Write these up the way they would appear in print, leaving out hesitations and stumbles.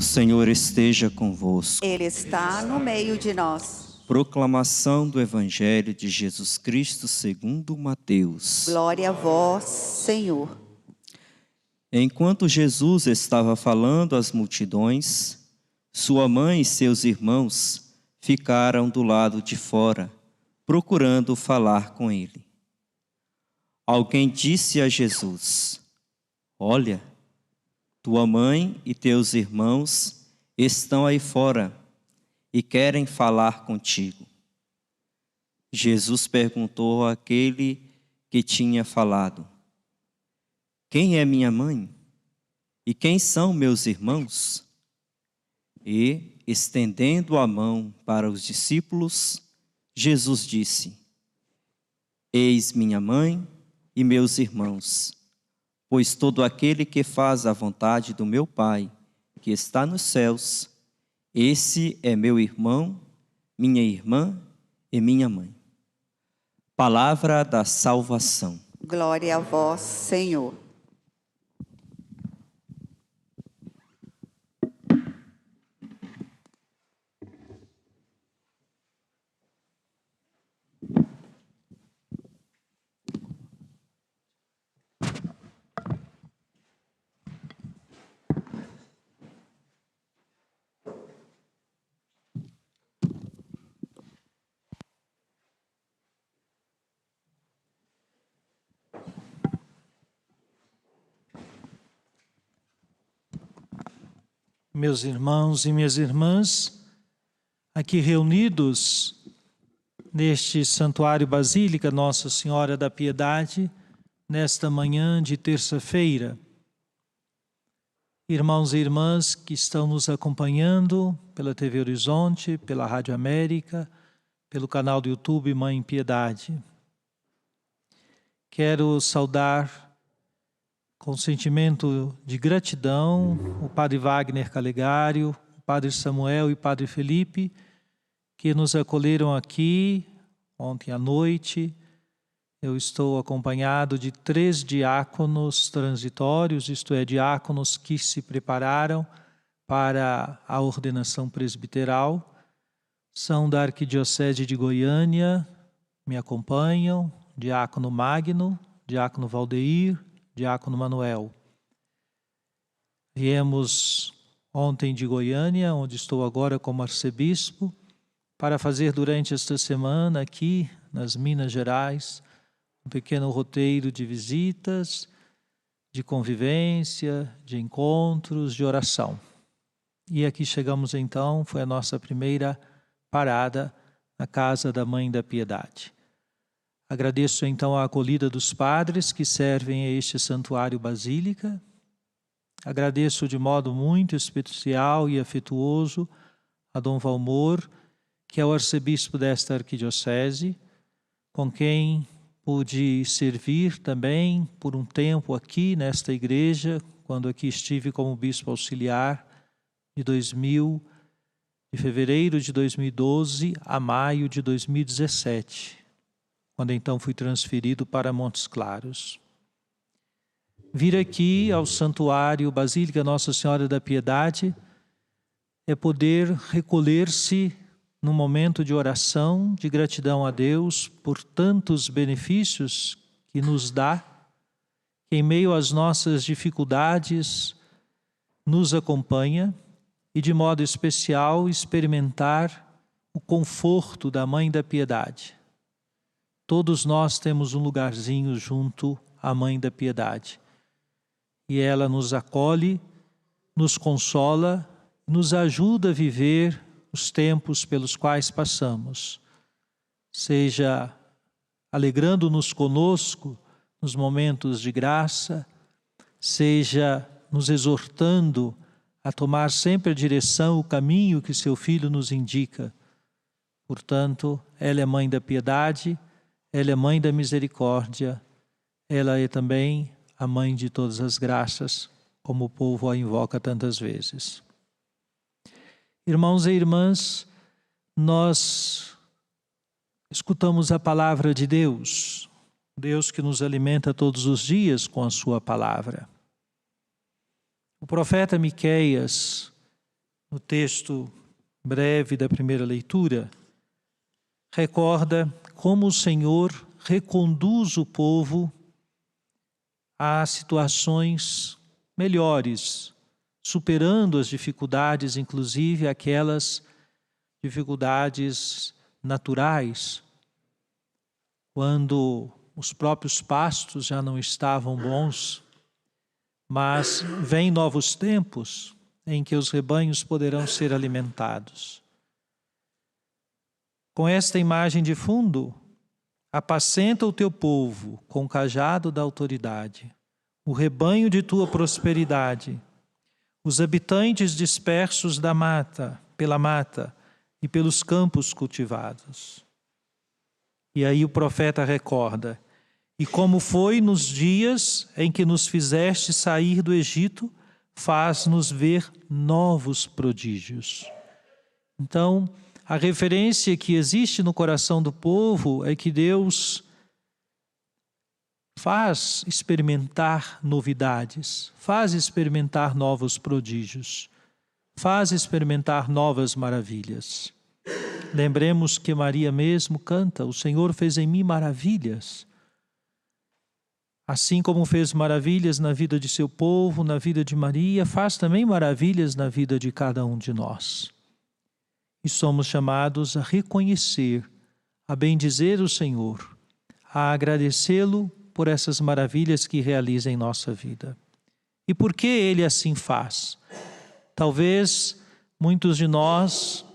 Senhor esteja convosco. Ele está no meio de nós. Proclamação do Evangelho de Jesus Cristo segundo Mateus. Glória a vós, Senhor. Enquanto Jesus estava falando às multidões, sua mãe e seus irmãos ficaram do lado de fora, procurando falar com ele. Alguém disse a Jesus: "Olha, tua mãe e teus irmãos estão aí fora e querem falar contigo." Jesus perguntou àquele que tinha falado: "Quem é minha mãe? E quem são meus irmãos?" E, estendendo a mão para os discípulos, Jesus disse: "Eis minha mãe e meus irmãos. Pois todo aquele que faz a vontade do meu Pai, que está nos céus, esse é meu irmão, minha irmã e minha mãe." Palavra da salvação. Glória a vós, Senhor. Meus irmãos e minhas irmãs, aqui reunidos neste Santuário Basílica Nossa Senhora da Piedade, nesta manhã de terça-feira. Irmãos e irmãs que estão nos acompanhando pela TV Horizonte, pela Rádio América, pelo canal do YouTube Mãe Piedade. Quero saudar com sentimento de gratidão o Padre Wagner Calegário, o Padre Samuel e o Padre Felipe, que nos acolheram aqui ontem à noite. Eu estou acompanhado de 3 diáconos transitórios, isto é, diáconos que se prepararam para a ordenação presbiteral. São da Arquidiocese de Goiânia, me acompanham, diácono Magno, diácono Valdeir, diácono Manuel. Viemos ontem de Goiânia, onde estou agora como arcebispo, para fazer durante esta semana aqui nas Minas Gerais um pequeno roteiro de visitas, de convivência, de encontros, de oração. E aqui chegamos então, foi a nossa primeira parada na Casa da Mãe da Piedade. Agradeço então a acolhida dos padres que servem a este santuário basílica. Agradeço de modo muito especial e afetuoso a Dom Valmor, que é o arcebispo desta arquidiocese, com quem pude servir também por um tempo aqui nesta igreja, quando aqui estive como bispo auxiliar de fevereiro de 2012 a maio de 2017. Quando então fui transferido para Montes Claros. Vir aqui ao Santuário Basílica Nossa Senhora da Piedade é poder recolher-se num momento de oração, de gratidão a Deus por tantos benefícios que nos dá, que em meio às nossas dificuldades nos acompanha e de modo especial experimentar o conforto da Mãe da Piedade. Todos nós temos um lugarzinho junto à Mãe da Piedade. E ela nos acolhe, nos consola, nos ajuda a viver os tempos pelos quais passamos. Seja alegrando-nos conosco nos momentos de graça, seja nos exortando a tomar sempre a direção, o caminho que seu Filho nos indica. Portanto, ela é Mãe da Piedade, ela é Mãe da Misericórdia, ela é também a Mãe de todas as graças, como o povo a invoca tantas vezes. Irmãos e irmãs, nós escutamos a palavra de Deus, Deus que nos alimenta todos os dias com a sua palavra. O profeta Miqueias, no texto breve da primeira leitura, recorda como o Senhor reconduz o povo a situações melhores, superando as dificuldades, inclusive aquelas dificuldades naturais, quando os próprios pastos já não estavam bons, mas vêm novos tempos em que os rebanhos poderão ser alimentados. Com esta imagem de fundo, apacenta o teu povo com o cajado da autoridade, o rebanho de tua prosperidade, os habitantes dispersos da mata, pela mata e pelos campos cultivados. E aí o profeta recorda: e como foi nos dias em que nos fizeste sair do Egito, faz-nos ver novos prodígios. Então, a referência que existe no coração do povo é que Deus faz experimentar novidades, faz experimentar novos prodígios, faz experimentar novas maravilhas. Lembremos que Maria mesmo canta: o Senhor fez em mim maravilhas. Assim como fez maravilhas na vida de seu povo, na vida de Maria, faz também maravilhas na vida de cada um de nós. E somos chamados a reconhecer, a bendizer o Senhor, a agradecê-lo por essas maravilhas que realiza em nossa vida. E por que Ele assim faz? Talvez muitos de nós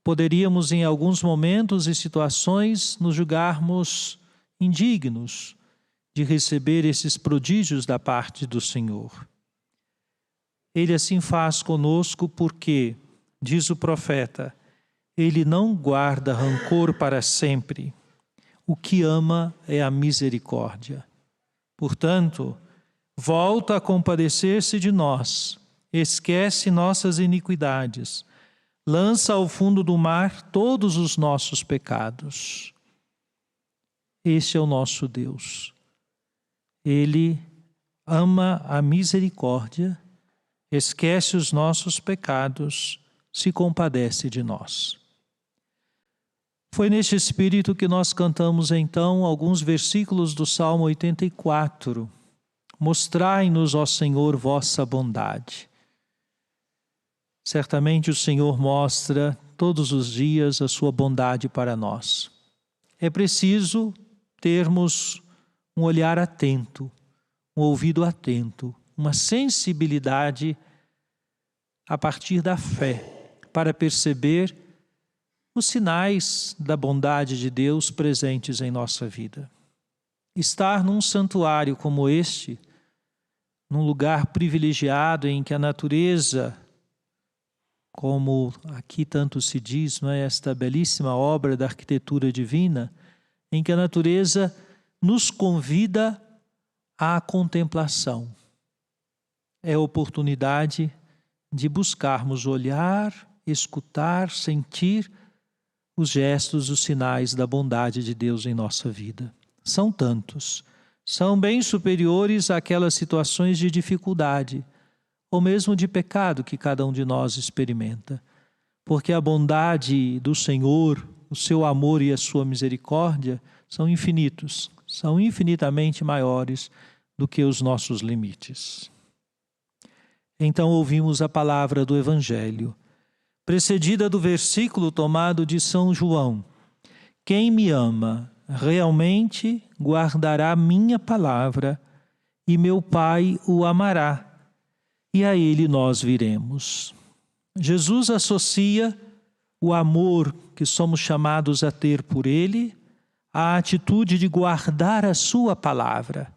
poderíamos em alguns momentos e situações nos julgarmos indignos de receber esses prodígios da parte do Senhor. Ele assim faz conosco porque, diz o profeta, Ele não guarda rancor para sempre. O que ama é a misericórdia. Portanto, volta a compadecer-se de nós, esquece nossas iniquidades, lança ao fundo do mar todos os nossos pecados. Este é o nosso Deus. Ele ama a misericórdia, esquece os nossos pecados, se compadece de nós. Foi neste espírito que nós cantamos então alguns versículos do Salmo 84. Mostrai-nos, ó Senhor, vossa bondade. Certamente o Senhor mostra todos os dias a sua bondade para nós. É preciso termos um olhar atento, um ouvido atento, uma sensibilidade a partir da fé, para perceber os sinais da bondade de Deus presentes em nossa vida. Estar num santuário como este, num lugar privilegiado em que a natureza, como aqui tanto se diz, não é, esta belíssima obra da arquitetura divina, em que a natureza nos convida à contemplação. É a oportunidade de buscarmos olhar, escutar, sentir os gestos, os sinais da bondade de Deus em nossa vida. São tantos, são bem superiores àquelas situações de dificuldade, ou mesmo de pecado que cada um de nós experimenta. Porque a bondade do Senhor, o seu amor e a sua misericórdia são infinitos, são infinitamente maiores do que os nossos limites. Então ouvimos a palavra do Evangelho, precedida do versículo tomado de São João: quem me ama realmente guardará minha palavra, e meu Pai o amará, e a ele nós viremos. Jesus associa o amor que somos chamados a ter por ele à atitude de guardar a sua palavra,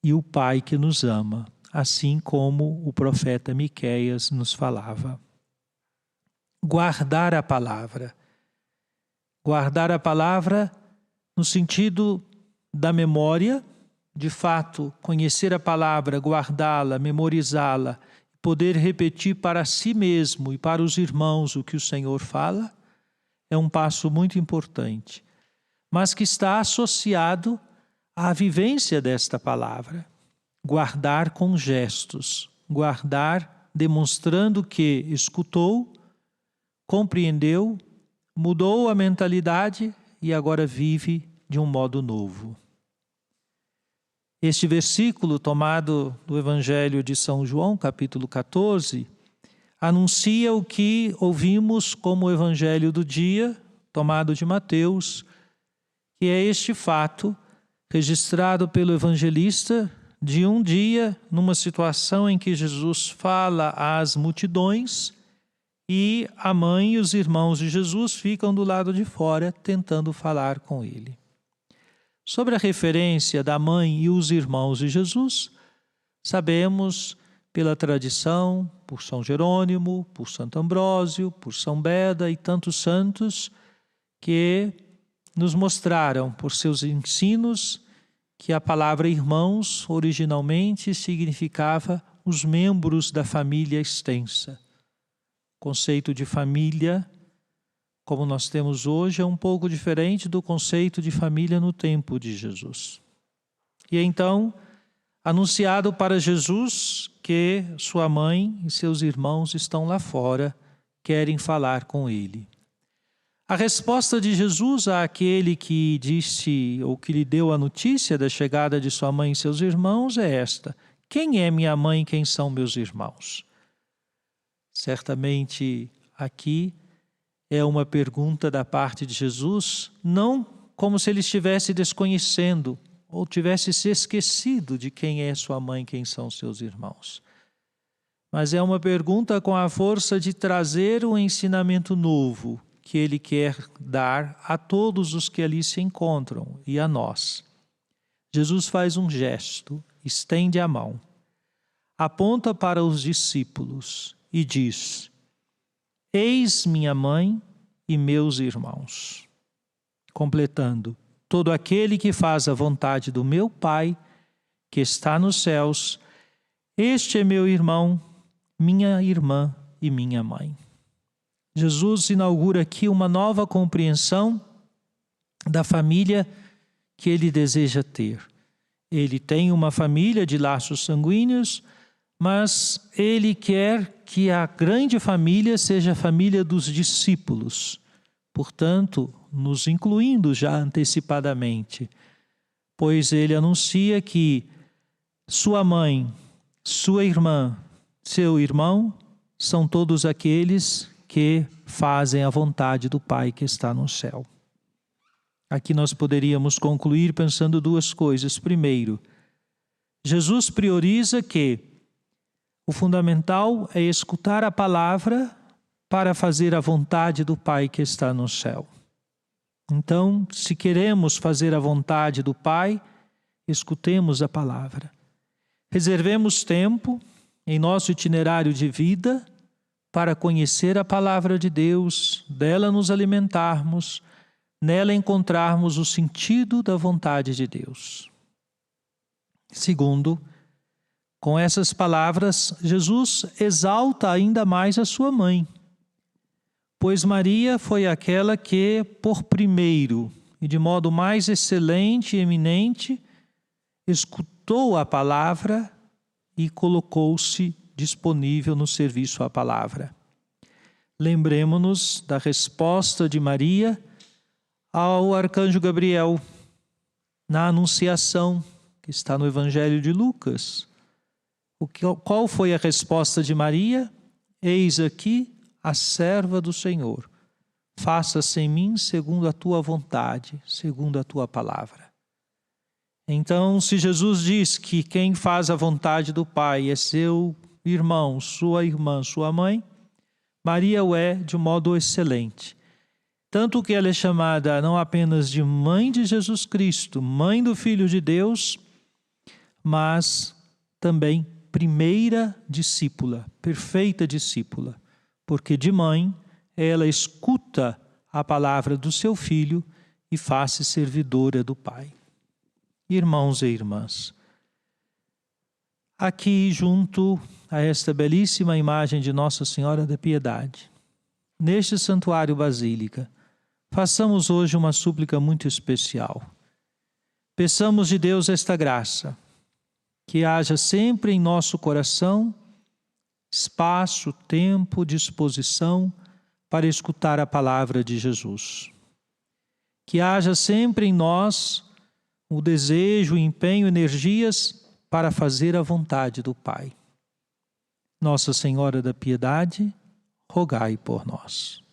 e o Pai que nos ama, assim como o profeta Miqueias nos falava. Guardar a palavra. Guardar a palavra no sentido da memória, de fato, conhecer a palavra, guardá-la, memorizá-la, poder repetir para si mesmo e para os irmãos o que o Senhor fala, é um passo muito importante, mas que está associado à vivência desta palavra. Guardar com gestos, guardar demonstrando que escutou, compreendeu, mudou a mentalidade e agora vive de um modo novo. Este versículo, tomado do Evangelho de São João, capítulo 14, anuncia o que ouvimos como o Evangelho do dia, tomado de Mateus, que é este fato registrado pelo evangelista de um dia, numa situação em que Jesus fala às multidões e a mãe e os irmãos de Jesus ficam do lado de fora tentando falar com ele. Sobre a referência da mãe e os irmãos de Jesus, sabemos pela tradição, por São Jerônimo, por Santo Ambrósio, por São Beda e tantos santos que nos mostraram por seus ensinos que a palavra irmãos originalmente significava os membros da família extensa. O conceito de família, como nós temos hoje, é um pouco diferente do conceito de família no tempo de Jesus. E então, anunciado para Jesus que sua mãe e seus irmãos estão lá fora, querem falar com ele. A resposta de Jesus àquele que disse ou que lhe deu a notícia da chegada de sua mãe e seus irmãos é esta: quem é minha mãe e quem são meus irmãos? Certamente aqui é uma pergunta da parte de Jesus, não como se ele estivesse desconhecendo ou tivesse se esquecido de quem é sua mãe e quem são seus irmãos. Mas é uma pergunta com a força de trazer um ensinamento novo que ele quer dar a todos os que ali se encontram e a nós. Jesus faz um gesto, estende a mão, aponta para os discípulos e diz: eis minha mãe e meus irmãos. Completando: todo aquele que faz a vontade do meu Pai, que está nos céus, este é meu irmão, minha irmã e minha mãe. Jesus inaugura aqui uma nova compreensão da família que ele deseja ter. Ele tem uma família de laços sanguíneos, mas ele quer que a grande família seja a família dos discípulos, portanto, nos incluindo já antecipadamente, pois ele anuncia que sua mãe, sua irmã, seu irmão são todos aqueles que fazem a vontade do Pai que está no céu. Aqui nós poderíamos concluir pensando duas coisas. Primeiro, Jesus prioriza que o fundamental é escutar a palavra para fazer a vontade do Pai que está no céu. Então, se queremos fazer a vontade do Pai, escutemos a palavra. Reservemos tempo em nosso itinerário de vida para conhecer a palavra de Deus, dela nos alimentarmos, nela encontrarmos o sentido da vontade de Deus. Segundo, com essas palavras, Jesus exalta ainda mais a sua mãe, pois Maria foi aquela que, por primeiro e de modo mais excelente e eminente, escutou a palavra e colocou-se disponível no serviço à palavra. Lembremos-nos da resposta de Maria ao arcanjo Gabriel na Anunciação, que está no Evangelho de Lucas. Qual foi a resposta de Maria? Eis aqui a serva do Senhor. Faça-se em mim segundo a tua vontade, segundo a tua palavra. Então, se Jesus diz que quem faz a vontade do Pai é seu irmão, sua irmã, sua mãe, Maria o é de um modo excelente. Tanto que ela é chamada não apenas de mãe de Jesus Cristo, mãe do Filho de Deus, mas também primeira discípula, perfeita discípula, porque de mãe ela escuta a palavra do seu Filho e faz-se servidora do Pai. Irmãos e irmãs, aqui junto a esta belíssima imagem de Nossa Senhora da Piedade, neste santuário basílica, façamos hoje uma súplica muito especial. Peçamos de Deus esta graça, que haja sempre em nosso coração espaço, tempo, disposição para escutar a palavra de Jesus. Que haja sempre em nós o desejo, o empenho, energias para fazer a vontade do Pai. Nossa Senhora da Piedade, rogai por nós.